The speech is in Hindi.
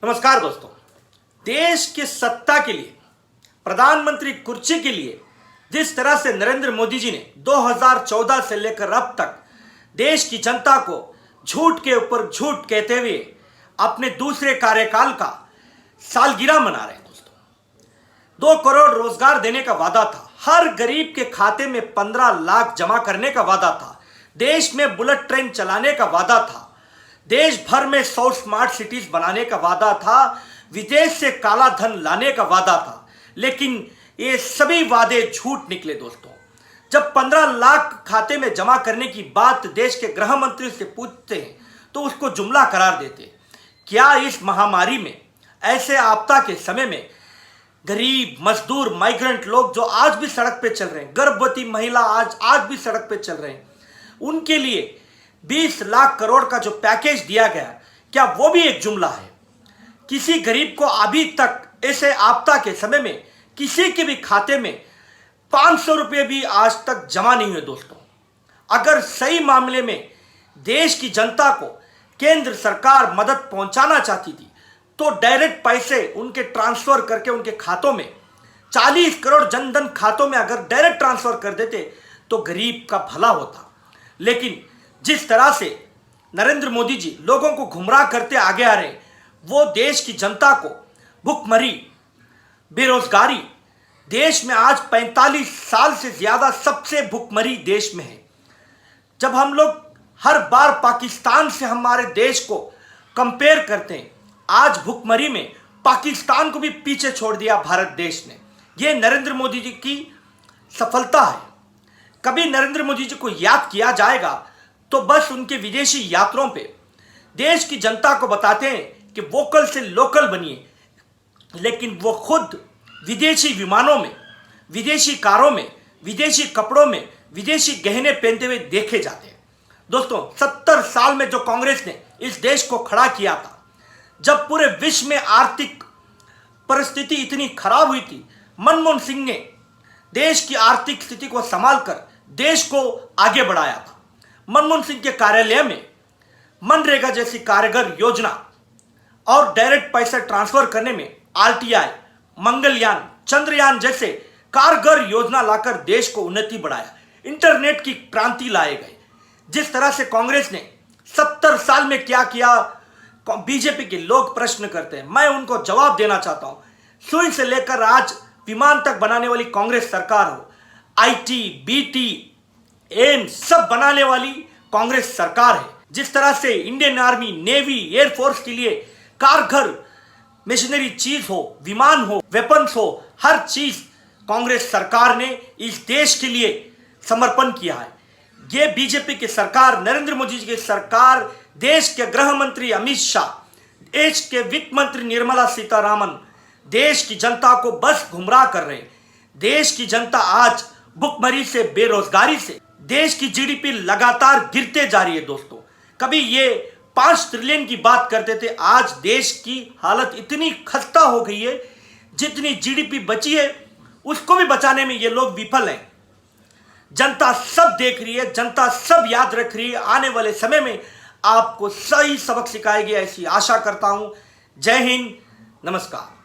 नमस्कार दोस्तों। देश की सत्ता के लिए, प्रधानमंत्री कुर्सी के लिए जिस तरह से नरेंद्र मोदी जी ने 2014 से लेकर अब तक देश की जनता को झूठ के ऊपर झूठ कहते हुए अपने दूसरे कार्यकाल का सालगिरह मना रहे हैं। दोस्तों, 2 करोड़ रोजगार देने का वादा था, हर गरीब के खाते में 15 लाख जमा करने का वादा था, देश में बुलेट ट्रेन चलाने का वादा था, देश भर में 100 स्मार्ट सिटीज बनाने का वादा था, विदेश से काला धन लाने का वादा था। लेकिन ये सभी वादे झूठ निकले। दोस्तों, जब 15 लाख खाते में जमा करने की बात देश के गृह मंत्री से पूछते हैं तो उसको जुमला करार देते। क्या इस महामारी में, ऐसे आपदा के समय में गरीब, मजदूर, माइग्रेंट लोग जो आज भी सड़क पे चल रहे हैं, गर्भवती महिला आज भी सड़क पे चल रहे हैं, उनके लिए 20 लाख करोड़ का जो पैकेज दिया गया, क्या वो भी एक जुमला है? किसी गरीब को अभी तक ऐसे आपदा के समय में किसी के भी खाते में 500 रुपये भी आज तक जमा नहीं हुए। दोस्तों, अगर सही मामले में देश की जनता को केंद्र सरकार मदद पहुंचाना चाहती थी तो डायरेक्ट पैसे उनके ट्रांसफर करके उनके खातों में 40 करोड़ जनधन खातों में अगर डायरेक्ट ट्रांसफर कर देते तो गरीब का भला होता। लेकिन जिस तरह से नरेंद्र मोदी जी लोगों को गुमराह करते आगे आ रहे हैं, वो देश की जनता को भुखमरी, बेरोजगारी, देश में आज 45 साल से ज्यादा सबसे भुखमरी देश में है। जब हम लोग हर बार पाकिस्तान से हमारे देश को कंपेयर करते हैं, आज भुखमरी में पाकिस्तान को भी पीछे छोड़ दिया भारत देश ने। यह नरेंद्र मोदी जी की सफलता है। कभी नरेंद्र मोदी जी को याद किया जाएगा तो बस उनके विदेशी यात्राओं पे देश की जनता को बताते हैं कि वोकल से लोकल बनिए, लेकिन वो खुद विदेशी विमानों में, विदेशी कारों में, विदेशी कपड़ों में, विदेशी गहने पहनते हुए देखे जाते हैं। दोस्तों, 70 साल में जो कांग्रेस ने इस देश को खड़ा किया था, जब पूरे विश्व में आर्थिक परिस्थिति इतनी खराब हुई थी, मनमोहन सिंह ने देश की आर्थिक स्थिति को संभालकर देश को आगे बढ़ाया था। मनमोहन सिंह के कार्यालय में मनरेगा जैसी कारगर योजना और डायरेक्ट पैसा ट्रांसफर करने में आरटीआई, मंगलयान, चंद्रयान जैसे कारगर योजना लाकर देश को उन्नति बढ़ाया। इंटरनेट की क्रांति लाए गए। जिस तरह से कांग्रेस ने 70 साल में क्या किया, बीजेपी के लोग प्रश्न करते हैं, मैं उनको जवाब देना चाहता हूं। सुई से लेकर आज विमान तक बनाने वाली कांग्रेस सरकार हो, आईटी, बीटी, एम्स सब बनाने वाली कांग्रेस सरकार है। जिस तरह से इंडियन आर्मी, नेवी, एयरफोर्स के लिए कारगर मशीनरी चीज हो, विमान हो, वेपन्स हो, हर चीज कांग्रेस सरकार ने इस देश के लिए समर्पण किया है। ये बीजेपी की सरकार, नरेंद्र मोदी जी की सरकार, देश के गृह मंत्री अमित शाह, देश के वित्त मंत्री निर्मला सीतारामन देश की जनता को बस गुमराह कर रहे हैं। देश की जनता आज भुखमरी से, बेरोजगारी से, देश की जीडीपी लगातार गिरते जा रही है। दोस्तों, कभी ये 5 ट्रिलियन की बात करते थे, आज देश की हालत इतनी खस्ता हो गई है, जितनी जीडीपी बची है उसको भी बचाने में ये लोग विफल हैं। जनता सब देख रही है, जनता सब याद रख रही है। आने वाले समय में आपको सही सबक सिखाएगी, ऐसी आशा करता हूं। जय हिंद, नमस्कार।